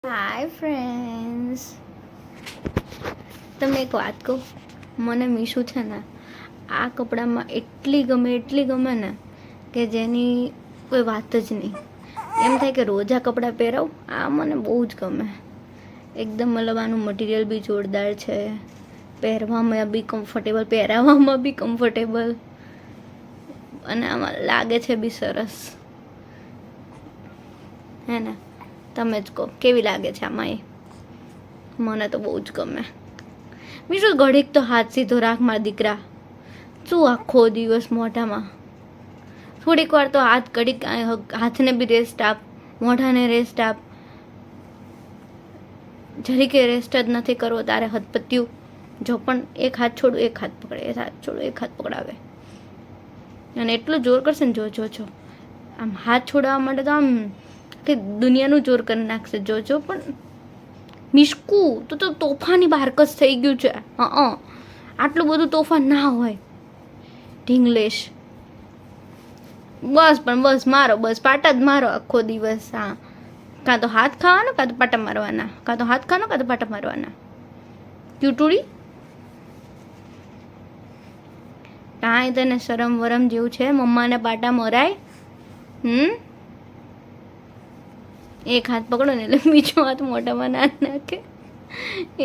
Hi friends, તમને એક વાત કહું. મને મીશુ છે ને આ કપડામાં એટલી ગમે ને કે જેની કોઈ વાત જ નહીં. એમ થાય કે રોજ આ કપડાં પહેરાવું. આ મને બહુ જ ગમે. એકદમ મતલબ આનું મટીરિયલ બી જોરદાર છે, પહેરવામાં બી કમ્ફર્ટેબલ, પહેરાવામાં બી કમ્ફર્ટેબલ, અને આમાં લાગે છે બી સરસ. હે ને? તમે જ કહો કેવી લાગે છે આમાં. મને તો બહુ જ ગમે. બીજું ઘડીક તો હાથ સીધો રાખ મારા દીકરા. શું આખો દિવસ મોઢામાં? થોડીક વાર તો ઘડીક હાથને બી રેસ્ટ આપ, મોઢાને રેસ્ટ આપ. જરીકે રેસ્ટ જ નથી કરવો તારે હદપત્યું. જો પણ એક હાથ છોડું એક હાથ પકડે, એક હાથ છોડું એક હાથ પકડાવે, અને એટલું જોર કરશે ને જો આમ હાથ છોડાવવા માટે તો આમ કે દુનિયાનું જોર કરી નાખશે. જોજો પણ મિશકુ તો તોફાની બારકસ થઈ ગયું છે. આટલું બધું તોફાન ના હોય. ઢીંગલેશ બસ મારો, બસ પાટા જ મારો આખો દિવસ. હા, કાં તો હાથ ખાવાનો, કાં તો પાટા મારવાના, કાં તો હાથ ખાવાનો, કાં તો પાટા મારવાના. ક્યુટુડી કાંઈ તને શરમ વરમ જેવું છે? મમ્માને પાટા મરાય? એક હાથ પકડો ને એટલે બીજો હાથ મોઢામાં ના નાખે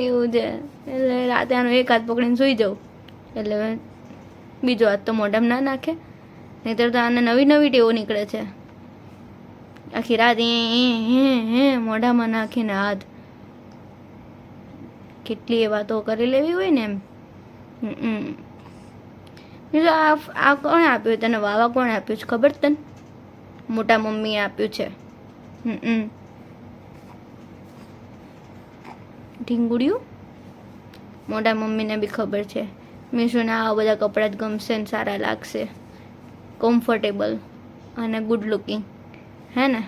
એવું છે. એટલે રાતે આનો એક હાથ પકડીને સૂઈ જાઉં એટલે બીજો હાથ તો મોઢામાં ના નાખે. નહીંતર તો આને નવી ટેવો નીકળે છે. આખી રાત મોઢામાં નાખીને હાથ. કેટલી એ વાતો કરી લેવી હોય ને એમ. બીજું આ કોણે આપ્યું તને? વાવા કોણે આપ્યું છે ખબર તને? મોટા મમ્મીએ આપ્યું છે. ઢીંગુડિયું મોટા મમ્મીને બી ખબર છે મીશુને આવા બધા કપડાં જ ગમશે ને સારા લાગશે, કમ્ફર્ટેબલ અને ગુડ લુકિંગ. હે ને?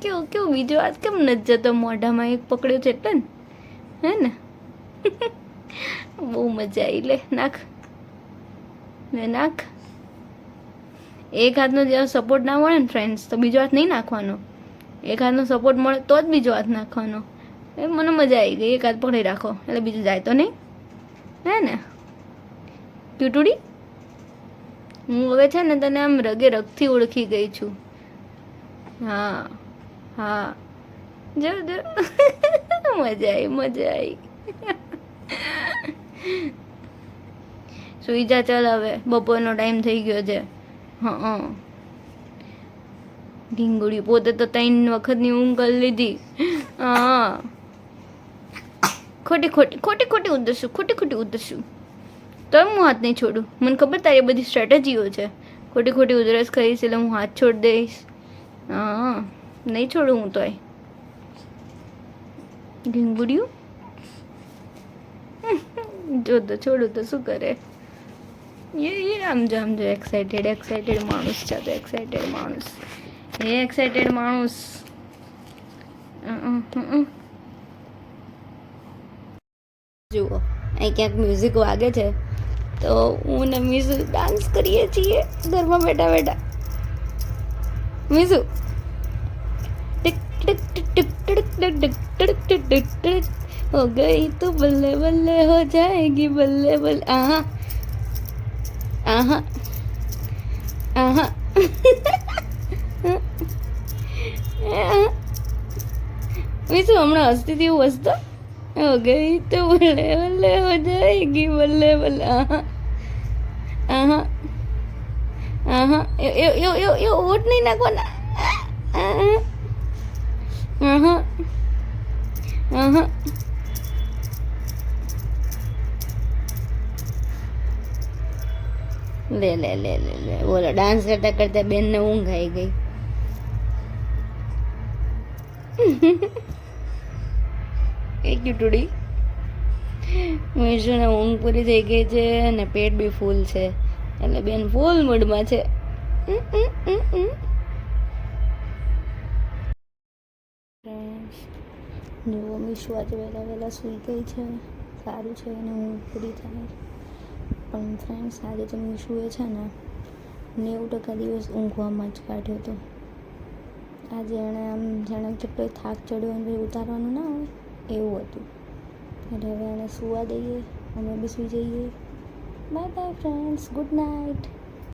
કેવું બીજો વાત કેમ નથી જતો મોઢામાં? એક પકડ્યો છે એટલે ને. હે ને? બહુ મજા આવી. લે નાખ ને નાખ. એક હાથનો જે સપોર્ટ ના મળે ને ફ્રેન્ડ્સ, તો બીજો હાથ નહીં નાખવાનો. એક હાથનો સપોર્ટ મળે તો જ બીજો હાથ નાખવાનો. એ મને મજા આવી ગઈ. એક હાથ પકડી રાખો એટલે બીજું જાય તો નહીં. હે ને ક્યુટુડી? હું હવે છે ને તને આમ રગે રગથી ઓળખી ગઈ છું. હા જો મજા આવી. સુઈ જા ચાલ, હવે બપોરનો ટાઈમ થઈ ગયો છે. ઢીંગુડી પોતે તો 3 વખતની ઊંઘ કરી લીધી. ખોટી ઉધરશું. તો હું હાથ નહીં છોડું. મને ખબર તારી બધી સ્ટ્રેટેજીઓ છે. ખોટી ઉધરસ કરીશ એટલે હું હાથ છોડી દઈશ. નહીં છોડું હું તોય. ઢીંગુડિયું જો તો છોડું તો શું કરે? આમ જો એક્સાઇટેડ માણસ છે. તો એક્સાઇટેડ માણસ જુઓ, અહીં ક્યાંક મ્યુઝિક વાગે છે તો હું ને મીશુ ડાન્સ કરીએ છીએ ઘરમાં બેઠા. મીશુ हो गई तो बल्ले बल्ले हो जाएगी, बल्ले बल्ले. मीशु हमारा हंसती थी वो हंसता. हो गई तो बल्ले बल्ले हो जाएगी, बल्ले बल्ले. ઓટ નહીં નાખવાના. લે બોલો, ડાન્સ કરતા બેનને ઊંઘ આવી ગઈ. એ ક્યુટુડી મીશુને ઊંઘ પૂરી થઈ ગઈ છે અને પેટ બી ફૂલ છે એટલે બેન ફૂલ મૂડમાં છે. જુઓ, મીશુ આજે વહેલા સૂઈ ગઈ છે. સારું છે એને ઊંઘ પૂરી થાય. પણ ફ્રેન્ડ્સ, આજે તો મીશુએ છે ને 90% દિવસ ઊંઘવામાં જ કાઢ્યો હતો. આજે એણે આમ જાણે કેટલો થાક ચડ્યો અને ભાઈ ઉતારવાનું ના હોય એવું હતું. એટલે હવે એને સૂવા દઈએ, અમે બી સૂઈ જઈએ. Bye bye friends, good night.